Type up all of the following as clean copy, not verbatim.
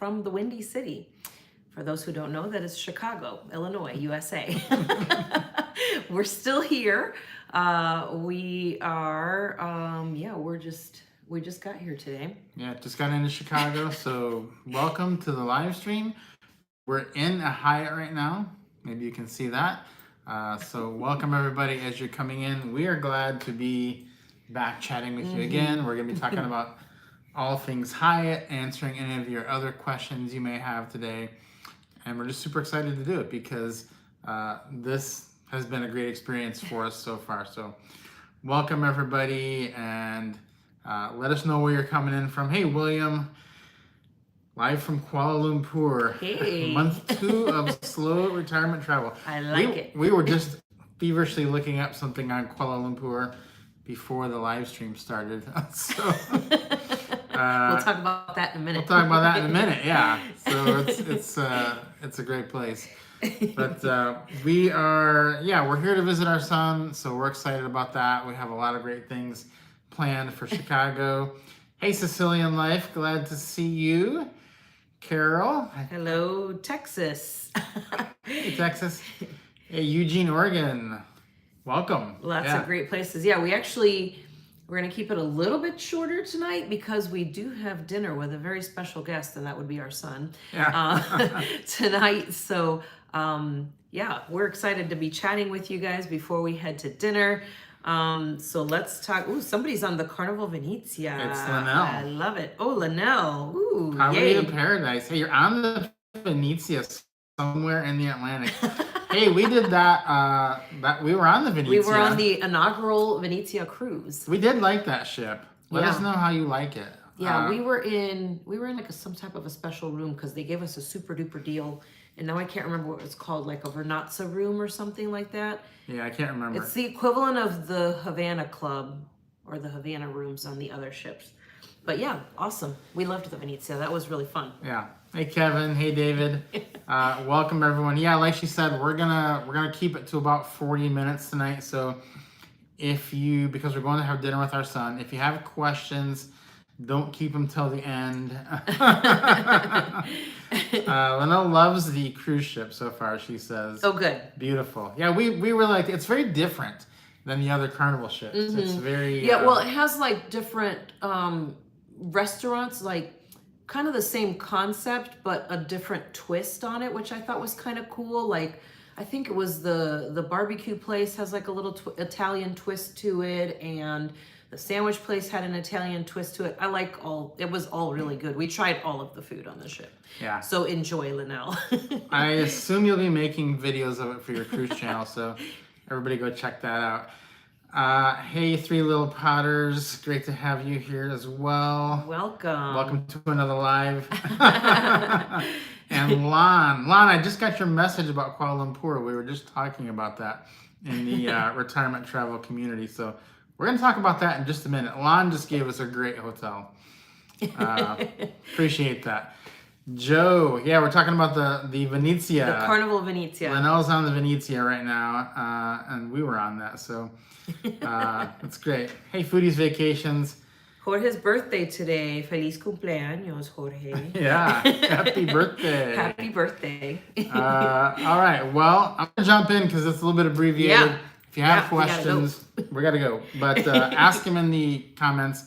from the Windy City. For those who don't know, that is Chicago, Illinois, USA. We're still here. We just got here today. Yeah, just got into Chicago. So welcome to the live stream. We're in a Hyatt right now. Maybe you can see that. So welcome everybody as you're coming in. We are glad to be back chatting with you again. We're going to be talking about all things Hyatt, answering any of your other questions you may have today. And we're just super excited to do it because this has been a great experience for us so far. So welcome everybody, and let us know where you're coming in from. Hey, William, live from Kuala Lumpur. Hey. Month 2 of slow retirement travel. I like it. We were just feverishly looking up something on Kuala Lumpur before the live stream started. So we'll talk about that in a minute. We'll talk about that in a minute, yeah. So it's a great place. But we're here to visit our son, so we're excited about that. We have a lot of great things planned for Chicago. Hey, Sicilian Life, glad to see you. Carol. Hello, Texas. Hey, Texas. Hey, Eugene, Oregon. Welcome. Lots of great places. Yeah, we're going to keep it a little bit shorter tonight because we do have dinner with a very special guest, and that would be our son tonight. So, we're excited to be chatting with you guys before we head to dinner. So let's talk. Ooh, somebody's on the Carnival Venezia. It's Linnell. I love it. Oh, Linnell. Ooh, Poverty yay. to Paradise. Hey, you're on the Venezia somewhere in the Atlantic. Hey, we did that. We were on the Venezia. We were on the inaugural Venezia cruise. We did like that ship. Let us know how you like it. Yeah, we were in like some type of a special room because they gave us a super duper deal, and now I can't remember what it's called, like a Vernazza room or something like that. Yeah, I can't remember. It's the equivalent of the Havana Club or the Havana rooms on the other ships. But yeah, awesome. We loved the Venezia. That was really fun. Yeah. Hey, Kevin. Hey, David. Welcome everyone. Yeah, like she said, we're gonna keep it to about 40 minutes tonight. So because we're going to have dinner with our son, if you have questions, don't keep them till the end. Linnell loves the cruise ship so far, she says. Oh, good. Beautiful. Yeah, we were like, it's very different than the other Carnival ships. It's very... well, it has like different restaurants, like kind of the same concept, but a different twist on it, which I thought was kind of cool. Like, I think it was the barbecue place has like a little Italian twist to it, and the sandwich place had an Italian twist to it. It was all really good. We tried all of the food on the ship. Yeah. So enjoy, Linnell. I assume you'll be making videos of it for your cruise channel, so everybody go check that out. Hey, Three Little Potters. Great to have you here as well. Welcome. Welcome to another live. And Lon, I just got your message about Kuala Lumpur. We were just talking about that in the retirement travel community. So we're going to talk about that in just a minute. Lon just gave us a great hotel. Appreciate that. Joe, yeah, we're talking about the Venezia. The Carnival Venezia. Linnell's on the Venezia right now, and we were on that, so that's great. Hey, Foodies Vacations. Jorge's birthday today. Feliz cumpleaños, Jorge. Yeah, happy birthday. Happy birthday. All right, well, I'm going to jump in because it's a little bit abbreviated. Yeah. If you have questions, we got to go. But ask them in the comments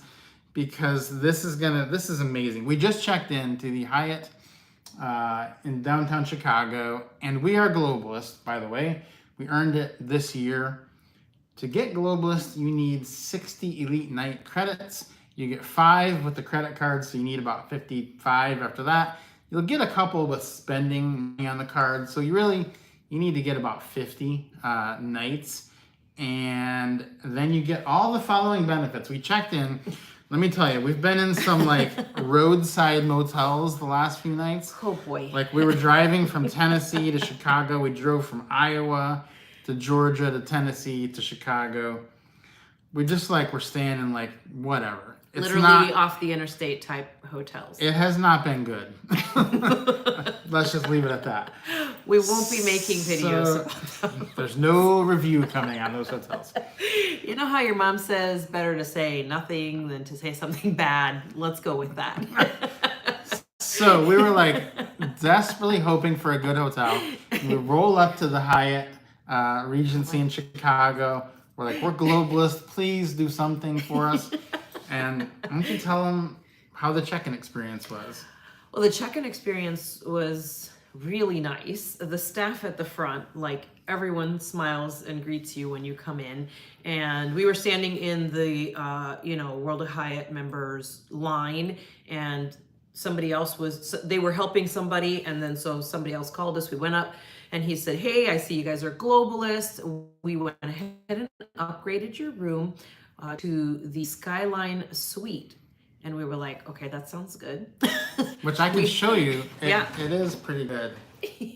because this is amazing. We just checked into the Hyatt in downtown Chicago, and we are Globalist, by the way. We earned it this year. To get Globalist, you need 60 Elite Night credits. You get 5 with the credit card, so you need about 55 after that. You'll get a couple with spending money on the card, so you need to get about 50 nights. And then you get all the following benefits. We checked in. Let me tell you, we've been in some like roadside motels the last few nights. Oh boy. Like we were driving from Tennessee to Chicago. We drove from Iowa to Georgia to Tennessee to Chicago. We're staying in like whatever. It's literally off the interstate type hotels. It has not been good. Let's just leave it at that. We won't be making videos about them. There's no review coming on those hotels. You know how your mom says better to say nothing than to say something bad? Let's go with that. So So we were like desperately hoping for a good hotel. We roll up to the Hyatt Regency in Chicago. We're like, we're globalist. Please do something for us. And why don't you tell them how the check-in experience was? Well, the check-in experience was really nice. The staff at the front, like everyone smiles and greets you when you come in. And we were standing in the, World of Hyatt members line, and somebody else they were helping somebody. And then so somebody else called us. We went up and he said, hey, I see you guys are globalists. We went ahead and upgraded your room to the Skyline Suite. And we were like, okay, that sounds good. Which I can show you. It is pretty good.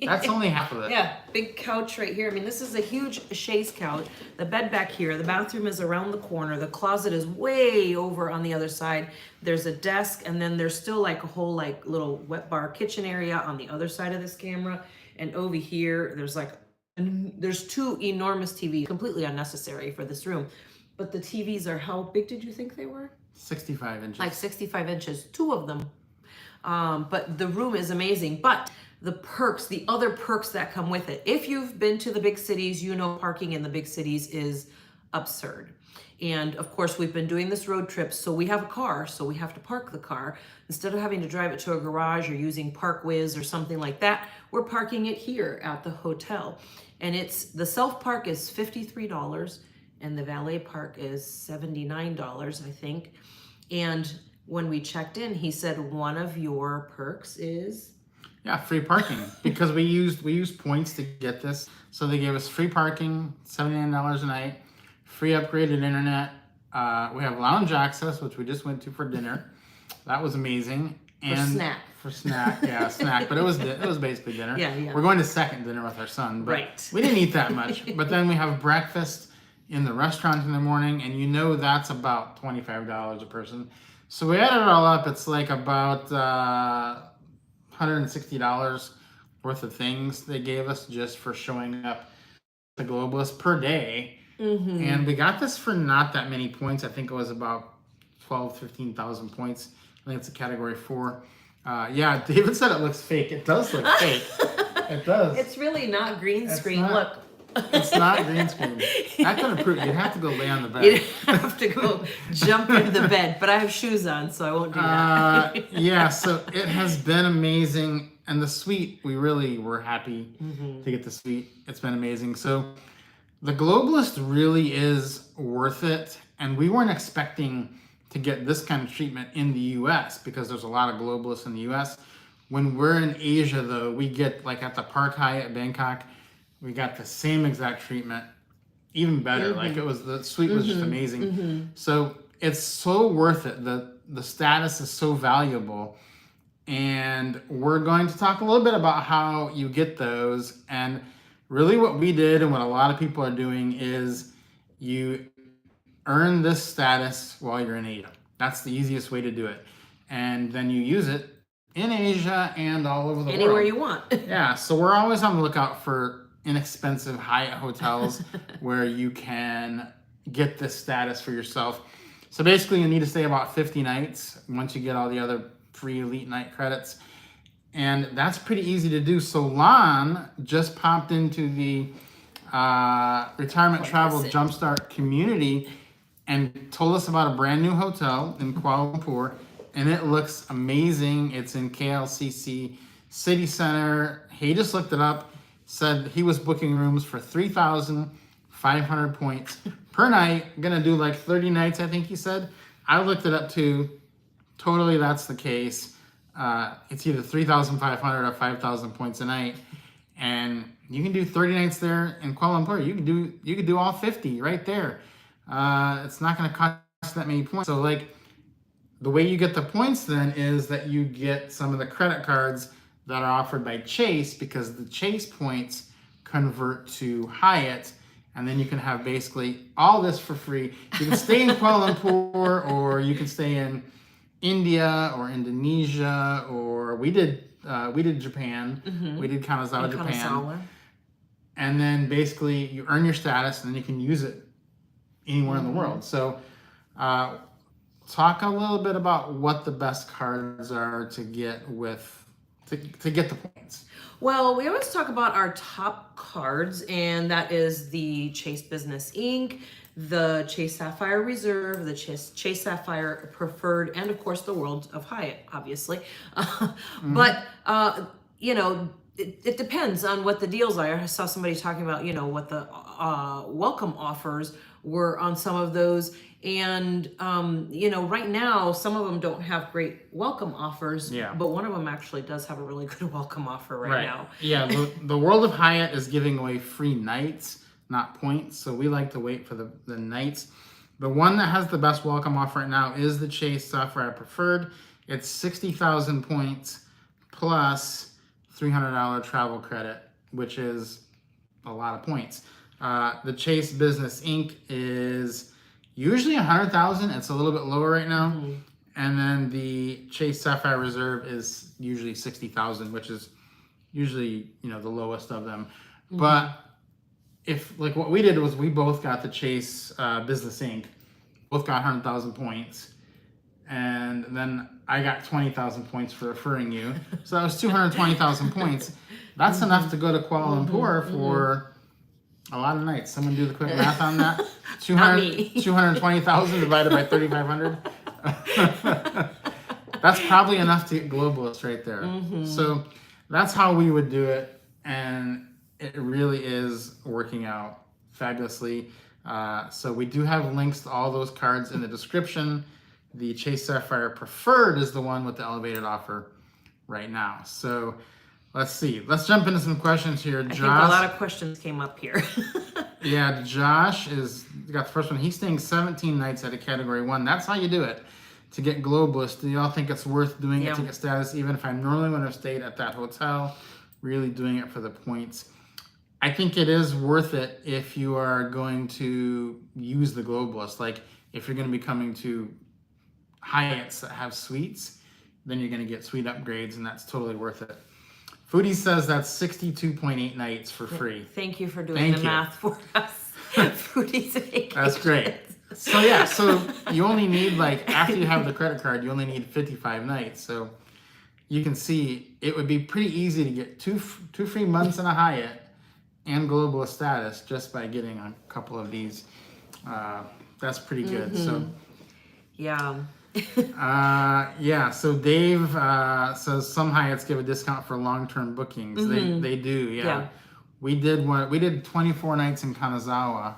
That's only half of it. Yeah, big couch right here. I mean, this is a huge chaise couch. The bed back here. The bathroom is around the corner. The closet is way over on the other side. There's a desk, and then there's still like a whole like little wet bar kitchen area on the other side of this camera. And over here, there's two enormous TVs, completely unnecessary for this room. But the TVs are, how big did you think they were? 65 inches. Like 65 inches, two of them. But the room is amazing. But the other perks that come with it. If you've been to the big cities, you know parking in the big cities is absurd. And of course, we've been doing this road trip, so we have a car, so we have to park the car. Instead of having to drive it to a garage or using ParkWiz or something like that, we're parking it here at the hotel. And the self-park is $53, and the valet park is $79, I think. And when we checked in, he said one of your perks is... Yeah, free parking, because we used points to get this. So they gave us free parking, $79 a night, free upgraded internet. We have lounge access, which we just went to for dinner. That was amazing. And for snack, yeah, snack. But it was basically dinner. Yeah. We're going to second dinner with our son, but right. We didn't eat that much. But then we have breakfast in the restaurant in the morning, and that's about $25 a person. So we added it all up. It's like about $160 worth of things they gave us just for showing up to Globalist per day. Mm-hmm. And we got this for not that many points. I think it was about 15,000 points. I think it's a category 4. Yeah, David said it looks fake. It does look fake. It does. It's really not green screen. Look. It's not green screen. I could have proved you'd have to go lay on the bed. You'd have to go jump into the bed, but I have shoes on, so I won't do that. Yeah, so it has been amazing. And the suite, we really were happy to get the suite. It's been amazing. So the Globalist really is worth it. And we weren't expecting to get this kind of treatment in the U.S. because there's a lot of Globalists in the U.S. When we're in Asia, though, we get, like at the Park Hyatt Bangkok, we got the same exact treatment, even better. Like the suite was just amazing. So it's so worth it. The status is so valuable. And we're going to talk a little bit about how you get those. And really what we did and what a lot of people are doing is you earn this status while you're in Asia. That's the easiest way to do it. And then you use it in Asia and all over the world. Anywhere you want. Yeah, so we're always on the lookout for inexpensive Hyatt hotels where you can get this status for yourself. So basically you need to stay about 50 nights once you get all the other free elite night credits. And that's pretty easy to do. So Lon just popped into the retirement travel Jumpstart community and told us about a brand new hotel in Kuala Lumpur. And it looks amazing. It's in KLCC City Center. He just looked it up. Said he was booking rooms for 3,500 points per night. Gonna do like 30 nights, I think he said. I looked it up too. Totally, that's the case. It's either 3,500 or 5,000 points a night, and you can do 30 nights there in Kuala Lumpur. You could do all 50 right there. It's not gonna cost that many points. So like, the way you get the points then is that you get some of the credit cards that are offered by Chase, because the Chase points convert to Hyatt, and then you can have basically all this for free. You can stay in Kuala Lumpur, or you can stay in India or Indonesia, or we did Japan. We did Kanazawa, Japan. And then basically you earn your status, and then you can use it anywhere in the world. So talk a little bit about what the best cards are to get with to get the points. Well, we always talk about our top cards, and that is the Chase Business Inc., the Chase Sapphire Reserve, the Chase Sapphire Preferred, and of course the World of Hyatt, obviously. But you know, it depends on what the deals are. I saw somebody talking about, you know, what the welcome offers were on some of those. And, you know, right now, some of them don't have great welcome offers, but one of them actually does have a really good welcome offer right now. Yeah, the World of Hyatt is giving away free nights, not points. So we like to wait for the nights. The one that has the best welcome offer right now is the Chase Sapphire Preferred. It's 60,000 points plus $300 travel credit, which is a lot of points. The Chase Business Inc. is usually 100,000. It's a little bit lower right now. And then the Chase Sapphire Reserve is usually 60,000, which is usually, you know, the lowest of them. But if, like, what we did was we both got the Chase Business Inc. Both got 100,000 points. And then I got 20,000 points for referring you. So that was 220,000 points. That's enough to go to Kuala Lumpur for a lot of nights. Someone do the quick math on that. 220,000 divided by 3,500. That's probably enough to get Globalist right there. So that's how we would do it. And it really is working out fabulously. So we do have links to all those cards in the description. The Chase Sapphire Preferred is the one with the elevated offer right now. So let's see. Let's jump into some questions here. I think a lot of questions came up here. Yeah, Josh got the first one. He's staying 17 nights at a Category 1. That's how you do it to get Globalist. Do y'all think it's worth doing it to get status, even if I normally would have stayed at that hotel? Really doing it for the points. I think it is worth it if you are going to use the Globalist. Like, if you're going to be coming to Hyatts that have suites, then you're going to get suite upgrades, and that's totally worth it. Foodie says that's 62.8 nights for free. Thank you for doing the math for us. Foodie's vacation. That's great. So yeah, so you only need, like, after you have the credit card, you only need 55 nights. So you can see it would be pretty easy to get two free months in a Hyatt and Globalist status just by getting a couple of these. That's pretty good. So yeah. So Dave says some Hyatts give a discount for long-term bookings. They do, yeah. We did 24 nights in Kanazawa.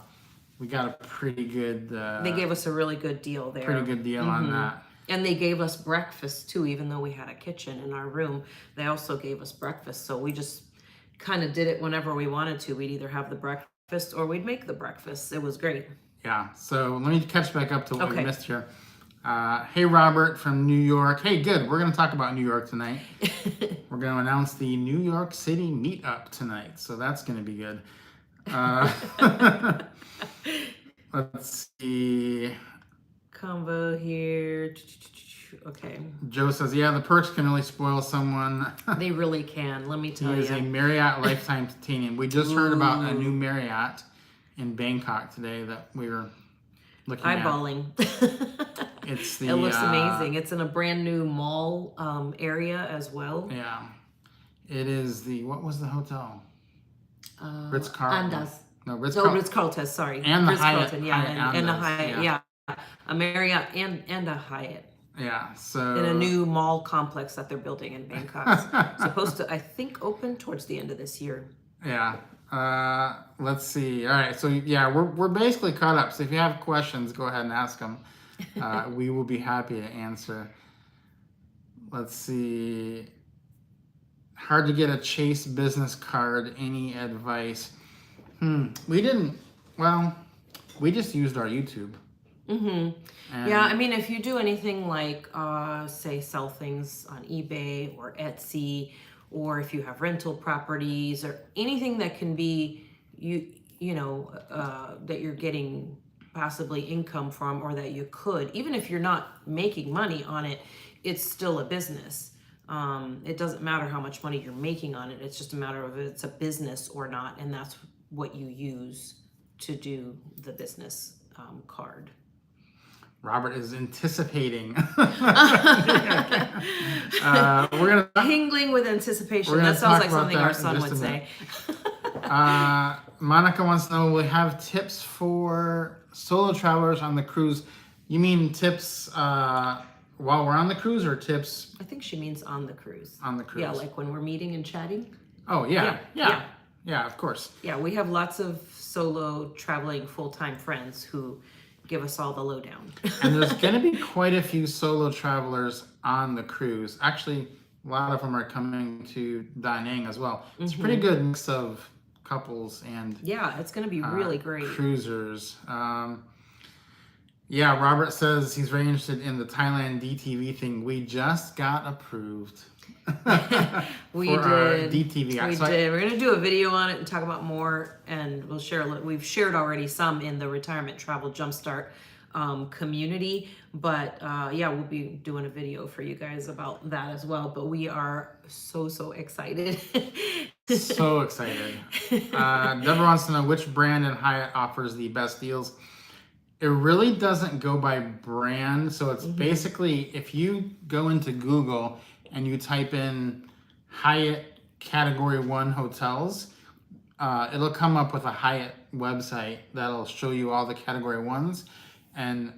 We got a pretty good they gave us a really good deal there. Pretty good deal on that. And they gave us breakfast too, even though we had a kitchen in our room. They also gave us breakfast. So we just kind of did it whenever we wanted to. We'd either have the breakfast or we'd make the breakfast. It was great. Yeah. So let me catch back up to what we missed here. Hey, Robert from New York. Hey, good. We're going to talk about New York tonight. We're going to announce the New York City meetup tonight. So that's going to be good. Let's see. Combo here. Okay. Joe says, yeah, the perks can really spoil someone. They really can. Let me tell you. He is a Marriott Lifetime Titanium. We just heard about a new Marriott in Bangkok today that we were looking eyeballing. It looks amazing. It's in a brand new mall area as well. Yeah. It is what was the hotel? Ritz-Carlton. Andas. No, Ritz-Carlton. Ritz-Carlton, sorry. And the Ritz-Carlton, Hyatt. and a Hyatt, yeah. A Marriott and a Hyatt. Yeah, so... in a new mall complex that they're building in Bangkok. Supposed to, I think, open towards the end of this year. Yeah. Let's see. All right, so yeah, we're basically caught up. So if you have questions, go ahead and ask them. We will be happy to answer. Let's see. Hard to get a Chase business card. Any advice? We didn't. Well, we just used our YouTube. Yeah, I mean, if you do anything like, say, sell things on eBay or Etsy, or if you have rental properties or anything that can be, that you're getting possibly income from, or that you could, even if you're not making money on it, it's still a business. It doesn't matter how much money you're making on it. It's just a matter of if it's a business or not, and that's what you use to do the business card. Robert is anticipating. We're gonna tingling with anticipation. That sounds like something our son would say. Monica wants to know, will we have tips for solo travelers on the cruise? You mean tips while we're on the cruise, or tips? I think she means on the cruise. On the cruise. Yeah, like when we're meeting and chatting. Oh, yeah, of course. Yeah, we have lots of solo traveling full-time friends who give us all the lowdown. And there's going to be quite a few solo travelers on the cruise. Actually, a lot of them are coming to Da Nang as well. It's a pretty good mix of couples and yeah, it's going to be really great. Cruisers. Yeah, Robert says he's very interested in the Thailand DTV thing. We just got approved. We did. DTV. We did. We're going to do a video on it and talk about more, and we'll share. We've shared already some in the Retirement Travel Jumpstart community, but yeah, we'll be doing a video for you guys about that as well. But we are so excited. So excited. Deborah wants to know which brand in Hyatt offers the best deals. It really doesn't go by brand. So it's basically, if you go into Google and you type in Hyatt Category 1 hotels, it'll come up with a Hyatt website that'll show you all the Category 1s. And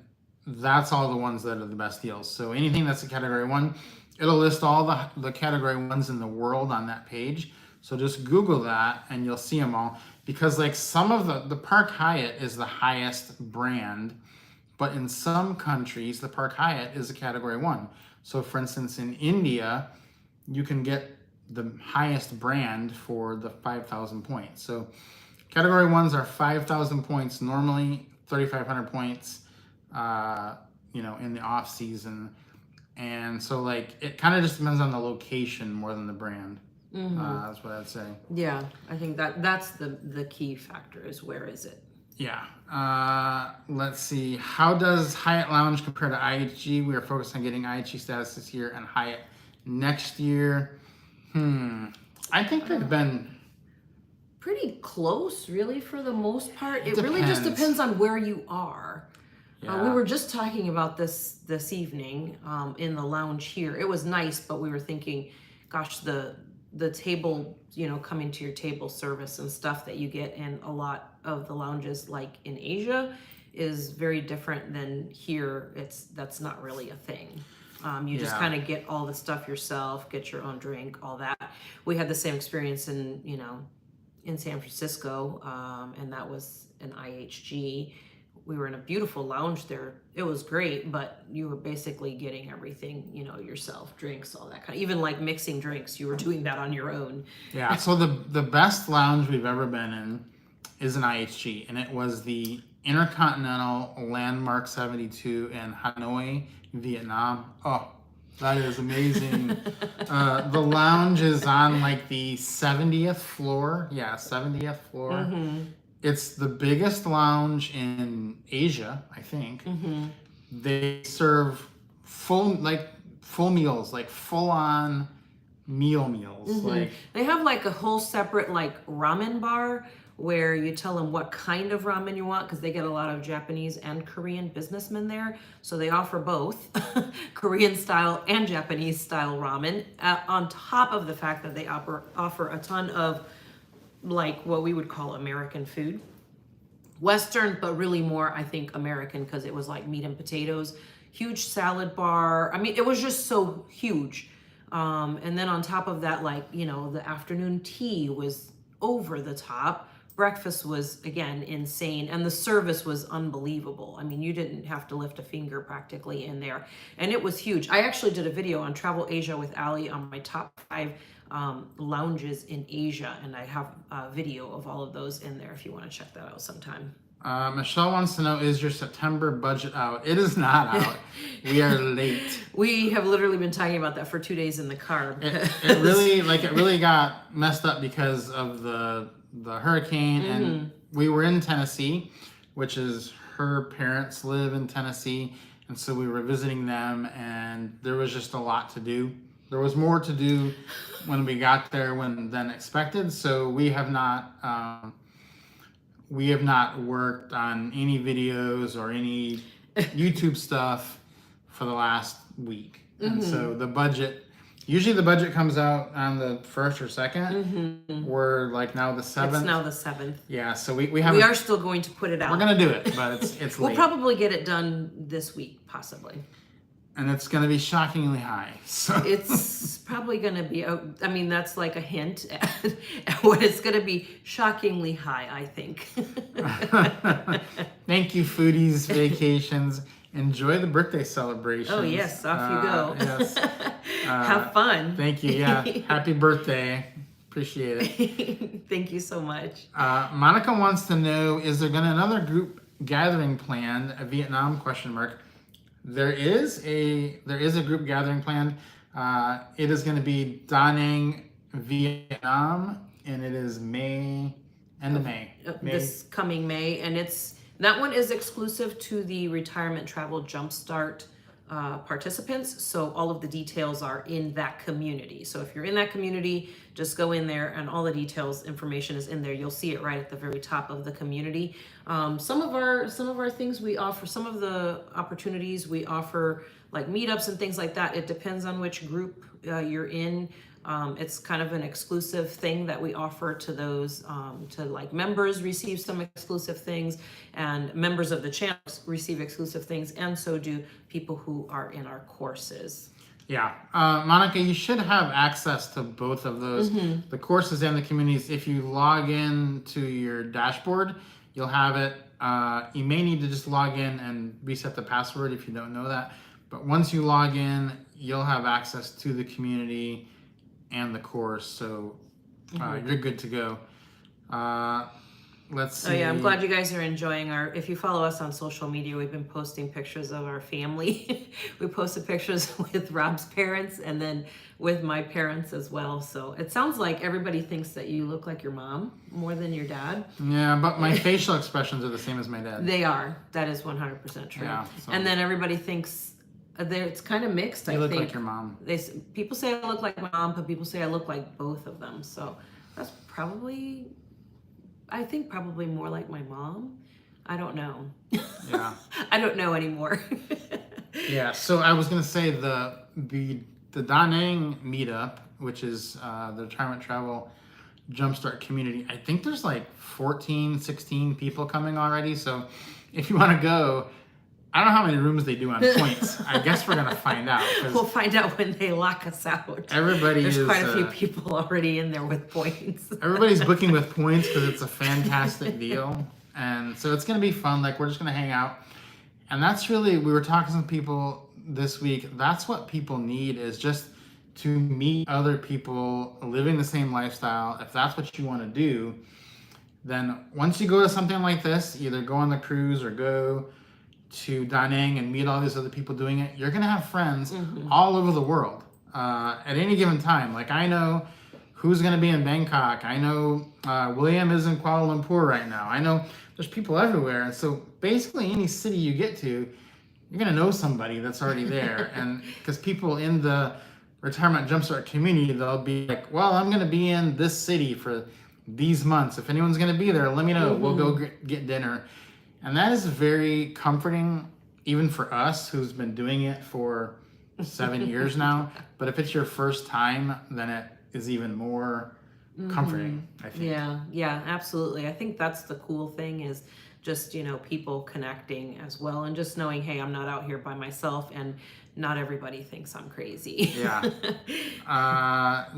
that's all the ones that are the best deals. So anything that's a Category 1, it'll list all the Category 1s in the world on that page. So just Google that and you'll see them all. Because like some of the Park Hyatt is the highest brand, but in some countries, the Park Hyatt is a Category 1. So for instance, in India, you can get the highest brand for the 5,000 points. So Category 1s are 5,000 points, normally 3,500 points, in the off season. And so like, it kind of just depends on the location more than the brand. That's what I'd say. Yeah, I think that's the key factor is where is it? Yeah. Let's see. How does Hyatt Lounge compare to IHG? We are focused on getting IHG status this year and Hyatt next year. I think they've been pretty close, really, for the most part. It really depends. just depends on where you are. Yeah. We were just talking about this evening in the lounge here. It was nice, but we were thinking, gosh, the table, coming to your table service and stuff that you get in a lot of the lounges like in Asia is very different than here. That's not really a thing. You just kind of get all the stuff yourself, get your own drink, all that. We had the same experience in San Francisco, and that was an IHG. We were in a beautiful lounge there. It was great, but you were basically getting everything, yourself, drinks, all that kind of, even like mixing drinks, you were doing that on your own. Yeah. So the best lounge we've ever been in is an IHG, and it was the Intercontinental Landmark 72 in Hanoi, Vietnam. Oh, that is amazing. The lounge is on like the 70th floor. Yeah, 70th floor. It's the biggest lounge in Asia, I think. They serve full meals, like full on meals. Like they have like a whole separate like ramen bar where you tell them what kind of ramen you want, because they get a lot of Japanese and Korean businessmen there. So they offer both Korean style and Japanese style ramen, on top of the fact that they offer a ton of like what we would call American food. Western, but really more, I think, American, because it was like meat and potatoes, huge salad bar. I mean, it was just so huge. And then on top of that, like, the afternoon tea was over the top. Breakfast was, again, insane. And the service was unbelievable. I mean, you didn't have to lift a finger practically in there. And it was huge. I actually did a video on Travel Asia with Ali on my top 5 lounges in Asia, and I have a video of all of those in there if you want to check that out sometime. Michelle wants to know, is your September budget out? It is not out. We are late. We have literally been talking about that for 2 days in the car. It really got messed up because of the hurricane, and we were in Tennessee, which is her parents live in Tennessee, and so we were visiting them, and there was just a lot to do. There was more to do when we got there than expected, so we have not worked on any videos or any YouTube stuff for the last week. And so usually the budget comes out on the 1st or 2nd. We're like now the 7th. It's now the 7th. Yeah, so we haven't. We are still going to put it out. We're going to do it, but it's We'll late. probably get it done this week, possibly. And it's going to be shockingly high. So It's probably going to be, I mean, that's like a hint at what it's going to be. Shockingly high, I think. Thank you, foodies, vacations. Enjoy the birthday celebrations. Oh, yes, off you go. Yes. Have fun. Thank you. Yeah. Happy birthday. Appreciate it. Thank you so much. Monica wants to know, is there going to another group gathering planned, a Vietnam ? There is a group gathering planned. It is going to be Da Nang, Vietnam, and it is end of May. This coming May, and that one is exclusive to the Retirement Travel Jumpstart participants. So all of the details are in that community. So if you're in that community, just go in there, and all the details, information is in there. You'll see it right at the very top of the community. Some of our things we offer, some of the opportunities we offer, like meetups and things like that. It depends on which group you're in. It's kind of an exclusive thing that we offer to those, to like members receive some exclusive things, and members of the channel receive exclusive things, and so do people who are in our courses. Yeah. Monica, you should have access to both of those, the courses and the communities. If you log in to your dashboard, you'll have it. You may need to just log in and reset the password if you don't know that. But once you log in, you'll have access to the community and the course, so you're good to go. Let's see. Oh yeah, I'm glad you guys are enjoying if you follow us on social media, we've been posting pictures of our family. We posted pictures with Rob's parents and then with my parents as well. So it sounds like everybody thinks that you look like your mom more than your dad. Yeah, but my facial expressions are the same as my dad. They are. That is 100% true. Yeah, so. And then everybody thinks, it's kind of mixed, I think. You look like your mom. People say I look like my mom, but people say I look like both of them. So that's probably more like my mom. I don't know. Yeah. I don't know anymore. Yeah, so I was going to say the Da Nang meetup, which is the Retirement Travel Jumpstart community, I think there's like 14, 16 people coming already. So if you want to go, I don't know how many rooms they do on points. I guess we're going to find out. We'll find out when they lock us out. There's quite a few people already in there with points. Everybody's booking with points because it's a fantastic deal. And so it's going to be fun. Like, we're just going to hang out. And that's really, we were talking to some people this week. That's what people need, is just to meet other people living the same lifestyle. If that's what you want to do, then once you go to something like this, either go on the cruise or go to Da Nang and meet all these other people doing it, you're going to have friends all over the world at any given time. Like, I know who's going to be in Bangkok. I know William is in Kuala Lumpur right now. I know there's people everywhere. And so basically any city you get to, you're going to know somebody that's already there. And because people in the Retirement Jumpstart community, they'll be like, well, I'm going to be in this city for these months. If anyone's going to be there, let me know. We'll go get dinner. And that is very comforting, even for us who's been doing it for 7 years now. But if it's your first time, then it is even more comforting, I think. Yeah, absolutely. I think that's the cool thing, is just, people connecting as well, and just knowing, hey, I'm not out here by myself, and not everybody thinks I'm crazy. Yeah.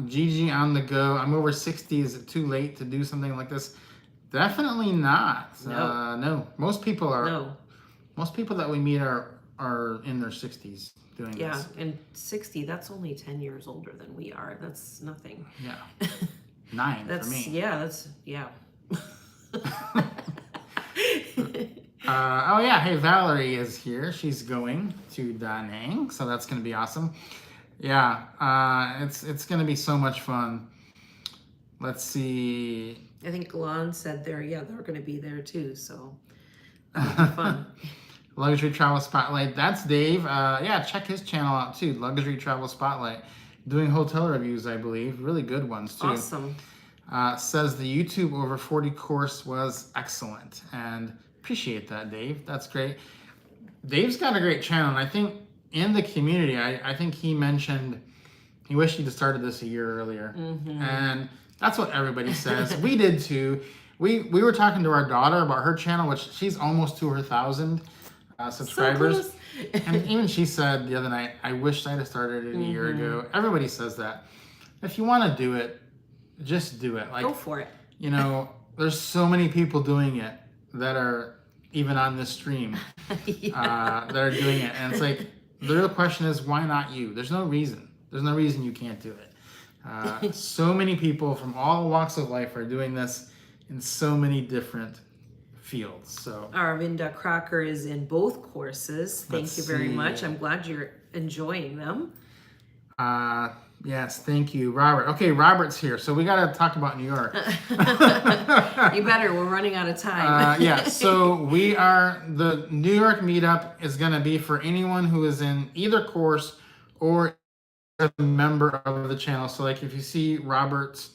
Gigi on the go. I'm over 60. Is it too late to do something like this? Definitely not. No. Most people that we meet are in their 60s doing this. Yeah, and 60, that's only 10 years older than we are. That's nothing. Yeah. 9 for me. Yeah. Oh yeah, hey, Valerie is here. She's going to Da Nang, so that's going to be awesome. Yeah, it's going to be so much fun. Let's see. I think Lon said they're going to be there too, so it'll be fun. Luxury Travel Spotlight. That's Dave. Yeah, check his channel out too. Luxury Travel Spotlight. Doing hotel reviews, I believe. Really good ones too. Awesome. Says the YouTube over 40 course was excellent. And appreciate that, Dave. That's great. Dave's got a great channel, and I think in the community, I think he mentioned he wished he'd started this a year earlier, and that's what everybody says. We did too. We were talking to our daughter about her channel, which she's almost to her 1,000 subscribers. So And even she said the other night, I wish I'd have started it a year ago. Everybody says that. If you want to do it, just do it. Like, go for it. You know, there's so many people doing it that are even on this stream that are doing it. And it's like, the real question is, why not you? There's no reason. There's no reason you can't do it. So many people from all walks of life are doing this in so many different fields. So Aravinda Crocker is in both courses. Thank you very much. I'm glad you're enjoying them. Yes, thank you, Robert. Okay, Robert's here, so we got to talk about New York. You better. We're running out of time. Yeah, so the New York meetup is going to be for anyone who is in either course or a member of the channel. So like if you see Robert's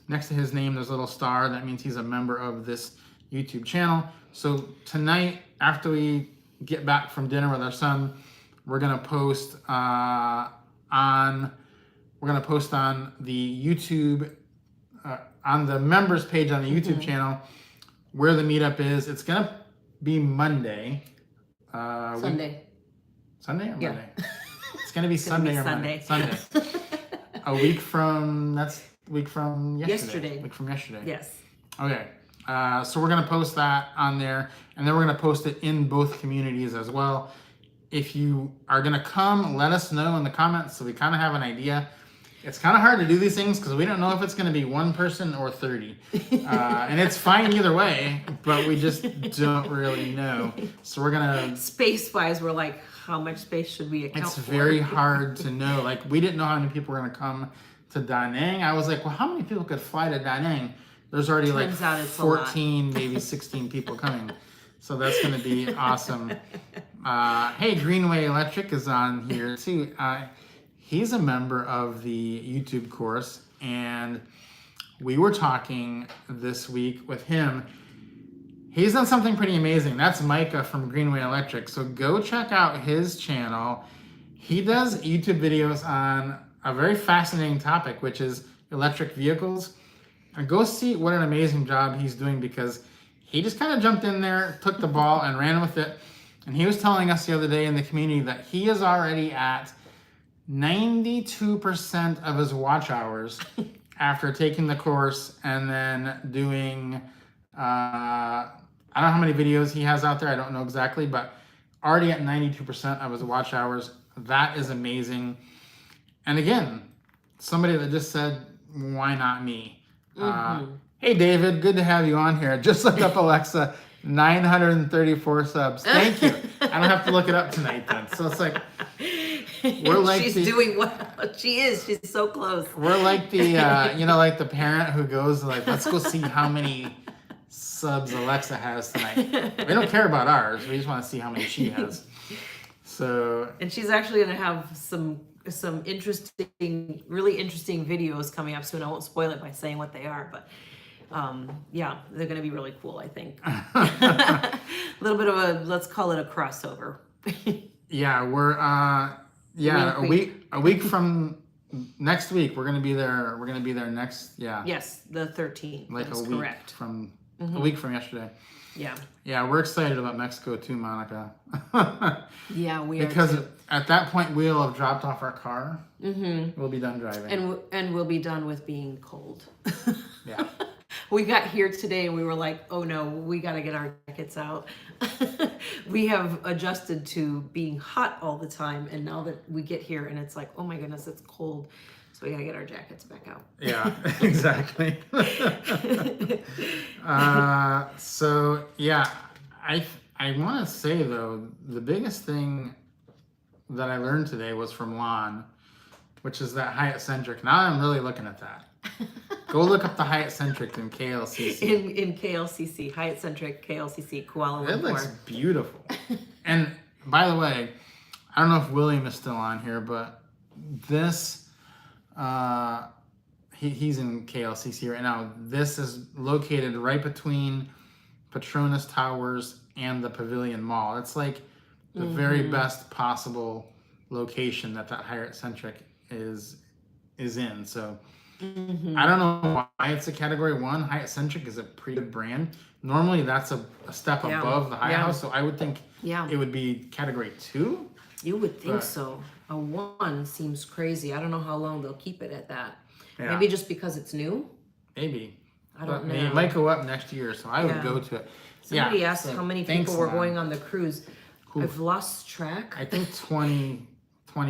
next to his name, there's a little star. That means he's a member of this YouTube channel. So tonight, after we get back from dinner with our son, we're going to post on the YouTube, on the members page on the YouTube channel where the meetup is. It's going to be Monday. Sunday. Sunday or Yeah. Monday? It's going to be Sunday or Monday. Sunday. A week from, that's a week from yesterday. Yesterday. Week from yesterday. Yes. Okay. So we're going to post that on there, and then we're going to post it in both communities as well. If you are going to come, let us know in the comments so we kind of have an idea. It's kind of hard to do these things because we don't know if it's going to be one person or 30. And it's fine either way, but we just don't really know. So we're going to... Space-wise, we're like, how much space should we account for? It's very hard to know. Like, we didn't know how many people were going to come to Da Nang. I was like, well, how many people could fly to Da Nang? There's already like 14, maybe 16 people coming. So that's going to be awesome. Hey, Greenway Electric is on here too. He's a member of the YouTube course, and we were talking this week with him. He's done something pretty amazing. That's Micah from Greenway Electric. So go check out his channel. He does YouTube videos on a very fascinating topic, which is electric vehicles. And go see what an amazing job he's doing, because he just kind of jumped in there, took the ball, and ran with it. And he was telling us the other day in the community that he is already at 92% of his watch hours after taking the course and then doing, I don't know how many videos he has out there. I don't know exactly, but already at 92% of his watch hours. That is amazing. And again, somebody that just said, why not me? Hey, David, good to have you on here. Just look up Alexa, 934 subs. Thank you. I don't have to look it up tonight then. So it's like, we're like she's doing well. She is. She's so close. We're like the, like the parent who goes like, let's go see how many subs Alexa has tonight. We don't care about ours. We just want to see how many she has. So. And she's actually going to have some really interesting videos coming up soon. I won't spoil it by saying what they are, but yeah, they're going to be really cool, I think. A little bit of a, let's call it a crossover. Yeah, we're a week from next week. We're going to be there. We're going to be there next. Yeah. Yes, the 13th. Like That's a week correct. from a week from yesterday. Yeah. Yeah, we're excited about Mexico too, Monica. Yeah, we are. Because at that point we'll have dropped off our car. We'll be done driving. And we'll be done with being cold. Yeah. We got here today and we were like, oh no, we got to get our jackets out. We have adjusted to being hot all the time. And now that we get here and it's like, oh my goodness, it's cold. So we got to get our jackets back out. Yeah, exactly. So yeah, I want to say though, the biggest thing that I learned today was from Lon, which is that Hyatt Centric. Now I'm really looking at that. Go look up the Hyatt Centric in KLCC. In KLCC, Hyatt Centric, KLCC, Kuala Lumpur. It looks beautiful. And by the way, I don't know if William is still on here, but this, he's in KLCC right now. This is located right between Petronas Towers and the Pavilion Mall. It's like the very best possible location that Hyatt Centric is in. So I don't know why it's a category 1. Hyatt Centric is a pretty good brand. Normally that's a step above the Hyatt House, so I would think it would be category 2. You would think so. A 1 seems crazy. I don't know how long they'll keep it at that. Yeah. Maybe just because it's new? Maybe. I don't know. It might go up next year, so I would go to it. Somebody asked how many people were going on the cruise. I've lost track. I think 20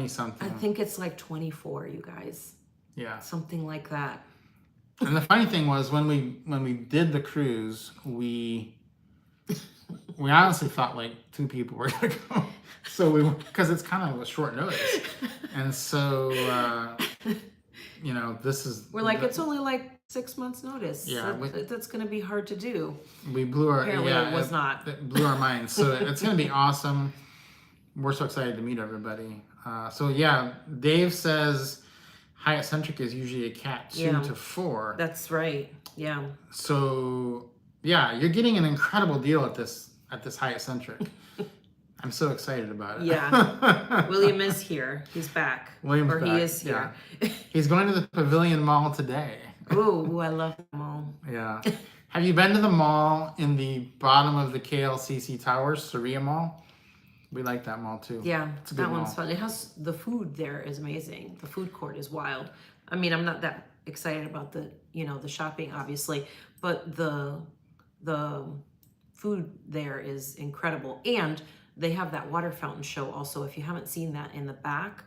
something. I think it's like 24, you guys. Yeah. Something like that. And the funny thing was when we did the cruise, we honestly thought like 2 people were gonna go. So because it's kind of a short notice. And so this is we're like it's only like 6 months notice. Yeah. That's gonna be hard to do. We blew our Apparently it was not. It blew our minds. So it's gonna be awesome. We're so excited to meet everybody. Dave says Hyatt Centric is usually a cat 2 to 4. That's right. Yeah. So you're getting an incredible deal at this Hyatt Centric. I'm so excited about it. Yeah. William is here. He's back. William's back. He is here. Yeah. He's going to the Pavilion Mall today. Oh, I love the mall. Yeah. Have you been to the mall in the bottom of the KLCC Towers, Saria Mall? We like that mall too. Yeah, it's a good that mall. One's fun. It has the food there is amazing. The food court is wild. I mean, I'm not that excited about the shopping obviously, but the food there is incredible. And they have that water fountain show also. If you haven't seen that in the back,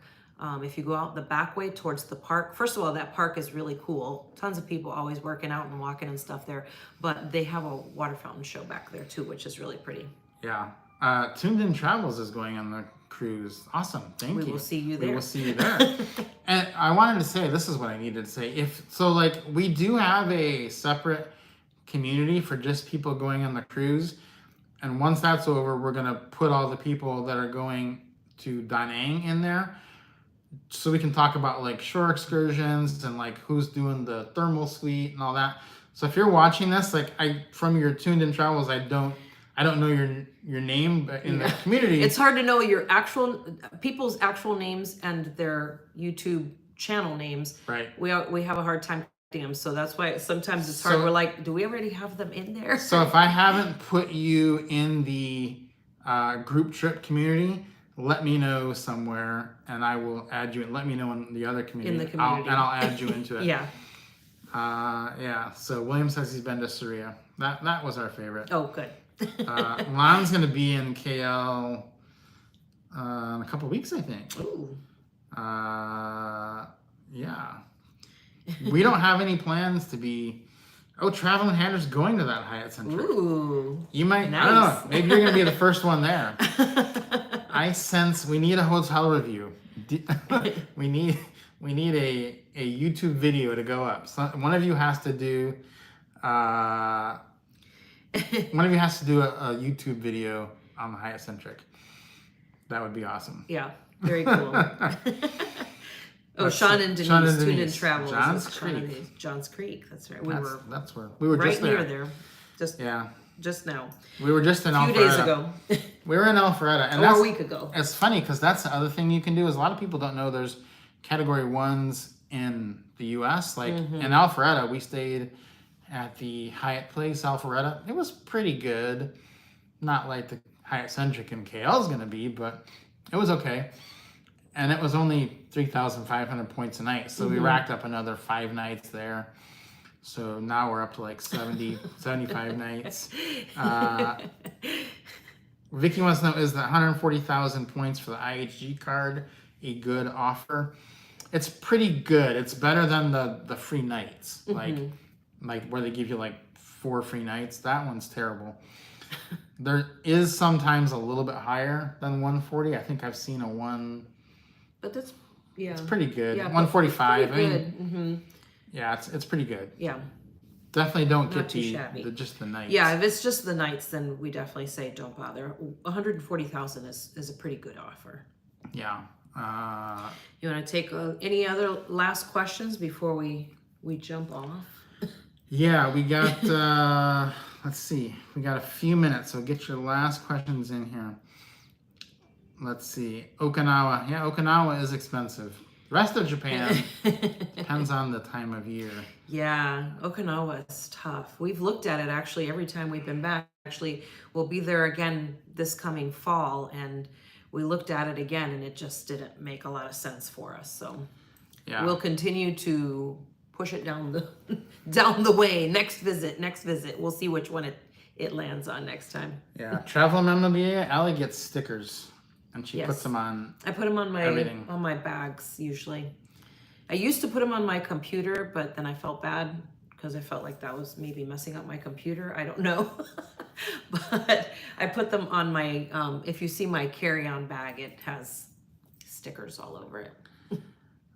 if you go out the back way towards the park, first of all, that park is really cool. Tons of people always working out and walking and stuff there, but they have a water fountain show back there too, which is really pretty. Yeah. Tuned In Travels is going on the cruise. Awesome. Thank you. We will see you there. We will see you there. And I wanted to say, this is what I needed to say. We do have a separate community for just people going on the cruise. And once that's over, we're going to put all the people that are going to Da Nang in there. So we can talk about like shore excursions and like who's doing the thermal suite and all that. So if you're watching this, like from your Tuned In Travels, I don't know your name, but in the community, it's hard to know your people's actual names and their YouTube channel names. Right. We have a hard time them, so that's why sometimes it's hard. We're like, do we already have them in there? So if I haven't put you in the group trip community, let me know somewhere, and I will add you. And let me know in the other community. In the community, I'll add you into it. Yeah. So William says he's been to Saria. That was our favorite. Oh, good. Lon's going to be in KL in a couple weeks, I think. Ooh. Yeah. We don't have any plans to be. Oh, Traveling Hatter's going to that Hyatt Centric. Ooh. You might. Nice. I don't know. Maybe you're going to be the first one there. I sense we need a hotel review. We need a YouTube video to go up. So one of you has to do. One of you has to do a YouTube video on the Hyatt Centric. That would be awesome. Yeah, very cool. Sean and Denise, Tuned In Travels. Johns Creek. That's right. That's where we were right just there. near there. Just now. We were just in a few days ago. We were in Alpharetta, and a week ago. It's funny because that's the other thing you can do is a lot of people don't know there's category 1s in the U.S. Like in Alpharetta, we stayed at the Hyatt Place Alpharetta. It was pretty good. Not like the Hyatt Centric in KL is going to be, but it was okay. And it was only 3,500 points a night. So we racked up another 5 nights there. So now we're up to like 75 nights. Vicky wants to know, is the 140,000 points for the IHG card a good offer? It's pretty good. It's better than the free nights. Like where they give you like 4 free nights. That one's terrible. There is sometimes a little bit higher than 140. I think I've seen a one. But that's, it's pretty good. Yeah, 145. pretty good. I mean, yeah, it's pretty good. Yeah. Definitely don't Not get just the nights. Yeah, if it's just the nights, then we definitely say don't bother. 140,000 is a pretty good offer. Yeah. You want to take any other last questions before we jump off? Yeah, we got, let's see. We got a few minutes, so get your last questions in here. Let's see. Okinawa. Yeah, Okinawa is expensive. The rest of Japan depends on the time of year. Yeah, Okinawa is tough. We've looked at it actually every time we've been back. Actually, we'll be there again this coming fall, and we looked at it again, and it just didn't make a lot of sense for us. So Yeah. we'll continue to push it down the down the way. Next visit. We'll see which one it lands on next time. Yeah. Travel memorabilia. Allie gets stickers, and she puts them on. I put them on everything. my bags usually. I used to put them on my computer, but then I felt bad because I felt like that was maybe messing up my computer. I don't know. But I put them on my, if you see my carry-on bag, it has stickers all over it.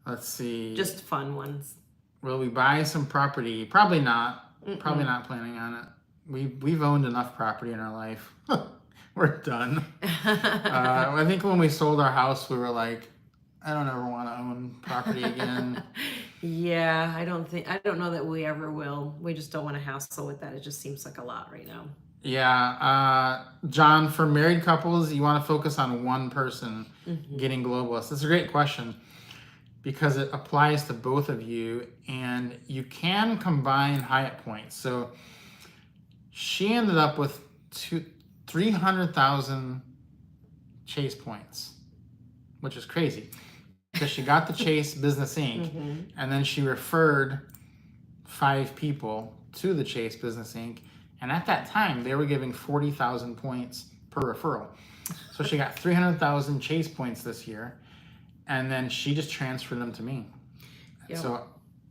Let's see. Just fun ones. Will we buy some property? Probably not. Probably not planning on it. We've owned enough property in our life. We're done. I think when we sold our house, we were like, I don't ever want to own property again. Yeah, I don't know that we ever will. We just don't want to hassle with that. It just seems like a lot right now. Yeah. John, for married couples, you want to focus on one person getting Globalist. That's a great question because it applies to both of you, and you can combine Hyatt points. So she ended up with 300,000 Chase points, which is crazy. Because she got the Chase Business Inc. And then she referred 5 people to the Chase Business Inc. And at that time, they were giving 40,000 points per referral. So she got 300,000 Chase points this year. And then she just transferred them to me. Yep. So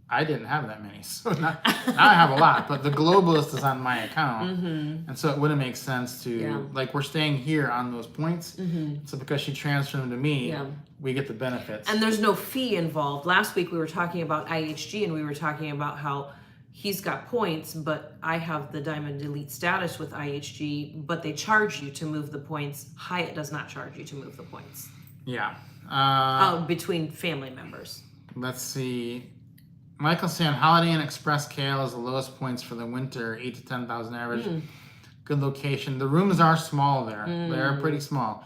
I didn't have that many. So now I have a lot. But the Globalist is on my account. And so it wouldn't make sense to, like, we're staying here on those points. So because she transferred them to me, we get the benefits. And there's no fee involved. Last week we were talking about IHG, and we were talking about how he's got points, but I have the Diamond Elite status with IHG, but they charge you to move the points. Hyatt does not charge you to move the points. Yeah. Between family members. Let's see. Michael saying Holiday Inn Express KL is the lowest points for the winter, 8 to 10,000 average. Good location. The rooms are small there. They're pretty small.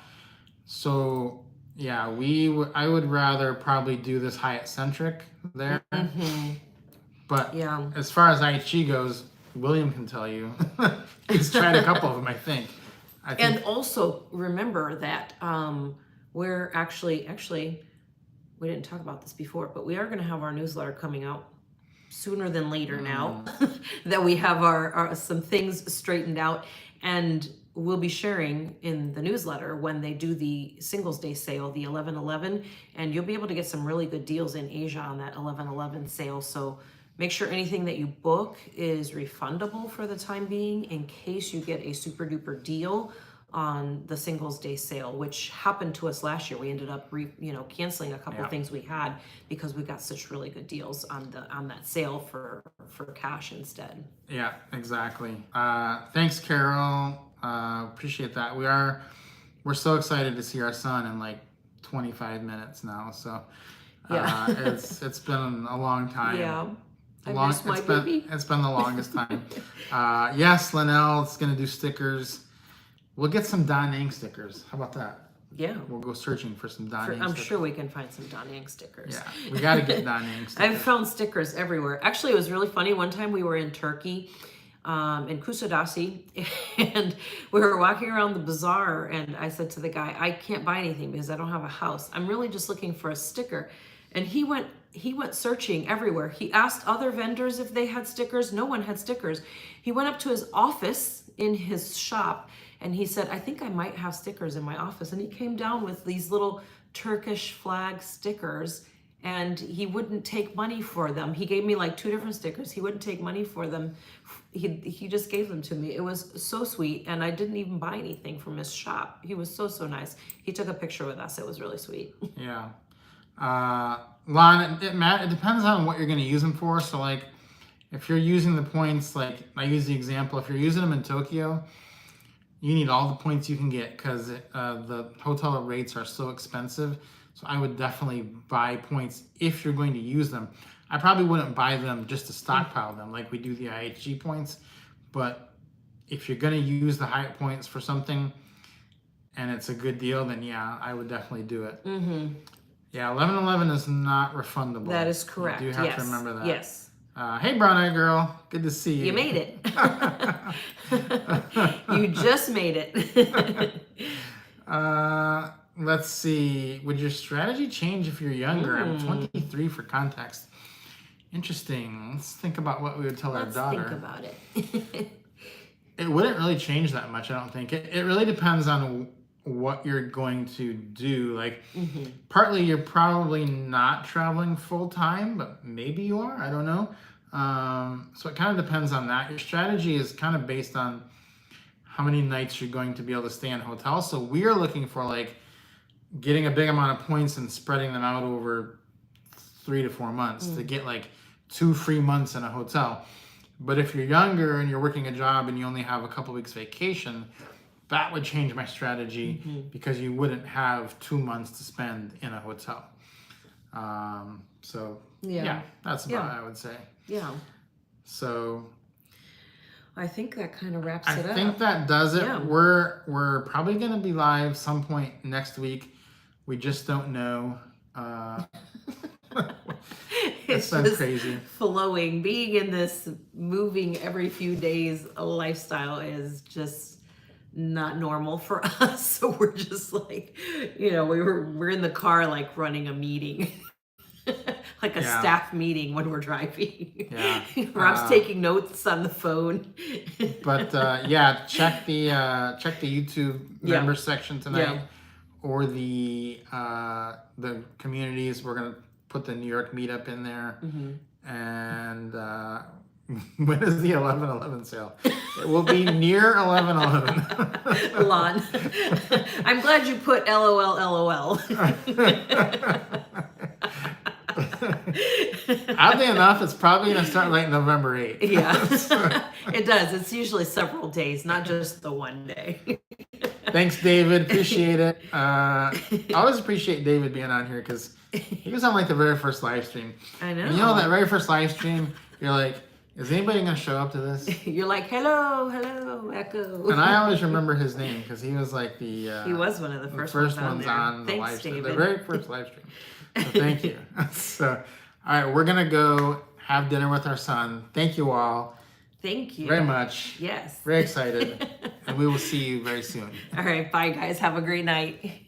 So yeah, I would rather probably do this Hyatt centric there. But as far as IHG goes, William can tell you. He's tried a couple of them, I think. And also remember that we're actually, we didn't talk about this before, but we are going to have our newsletter coming out sooner than later now that we have our some things straightened out, and we'll be sharing in the newsletter when they do the Singles Day sale, the 11/11, and you'll be able to get some really good deals in Asia on that 11/11 sale. So make sure anything that you book is refundable for the time being in case you get a super duper deal on the Singles Day sale, which happened to us last year. We ended up canceling a couple things we had because we got such really good deals on that sale for cash instead. Yeah, exactly. Thanks, Carol. Appreciate that. We're so excited to see our son in like 25 minutes now. So it's been a long time. Yeah. I miss my baby. It's been the longest time. Yes, Linnell is going to do stickers. We'll get some Da Nang stickers. How about that? Yeah. We'll go searching for some Da Nang stickers. I'm sure we can find some Da Nang stickers. Yeah, we got to get Da Nang stickers. I've found stickers everywhere. Actually, it was really funny. One time we were in Turkey, in Kusadasi, and we were walking around the bazaar, and I said to the guy, I can't buy anything because I don't have a house. I'm really just looking for a sticker. And he went searching everywhere. He asked other vendors if they had stickers. No one had stickers. He went up to his office in his shop, and he said, I think I might have stickers in my office. And he came down with these little Turkish flag stickers, and he wouldn't take money for them. He gave me like 2 different stickers. He wouldn't take money for them. He just gave them to me. It was so sweet, and I didn't even buy anything from his shop. He was so nice. He took a picture with us. It was really sweet. Yeah. Lon, it depends on what you're going to use them for. So like, if you're using the points, like I use the example, if you're using them in Tokyo, you need all the points you can get because the hotel rates are so expensive. So I would definitely buy points if you're going to use them. I probably wouldn't buy them just to stockpile them like we do the IHG points. But if you're going to use the Hyatt points for something, and it's a good deal, then yeah, I would definitely do it. Mm-hmm. Yeah, 11.11 is not refundable. That is correct. You do have to remember that. Yes. Hey, brown eyed girl, good to see you. You made it. You just made it. Let's see. Would your strategy change if you're younger? I'm 23 for context. Interesting. Let's think about what we would tell our daughter. Let's think about it. It wouldn't really change that much, I don't think. It really depends on what you're going to do. Like, partly you're probably not traveling full time, but maybe you are. I don't know. So it kind of depends on that. Your strategy is kind of based on how many nights you're going to be able to stay in hotels. So we're looking for like getting a big amount of points and spreading them out over 3 to 4 months to get like 2 free months in a hotel. But if you're younger and you're working a job and you only have a couple weeks vacation, that would change my strategy because you wouldn't have 2 months to spend in a hotel. So yeah, that's about what I would say. Yeah. So I think that kind of wraps it up. I think that does it. Yeah. We're probably going to be live some point next week. We just don't know. It's been crazy. Flowing. Being in this moving every few days lifestyle is just not normal for us. So we're just like, we're in the car like running a meeting. Like a staff meeting when we're driving. Yeah. Rob's taking notes on the phone. But check the YouTube member section tonight, or the communities. We're gonna put the New York meetup in there, and when is the 11/11 sale? It will be near 11/11. Lon, I'm glad you put LOL. Oddly enough, it's probably going to start like November 8th. Yeah, it does. It's usually several days, not just the one day. Thanks, David. Appreciate it. I always appreciate David being on here because he was on like the very first live stream. I know. And that very first live stream, you're like, is anybody going to show up to this? You're like, hello, Echo. And I always remember his name because he was like the... he was one of the first ones on the Thanks, live stream. David. The very first live stream. So thank you. So, all right, we're going to go have dinner with our son. Thank you all. Thank you. Very much. Yes. Very excited. And we will see you very soon. All right. Bye, guys. Have a great night.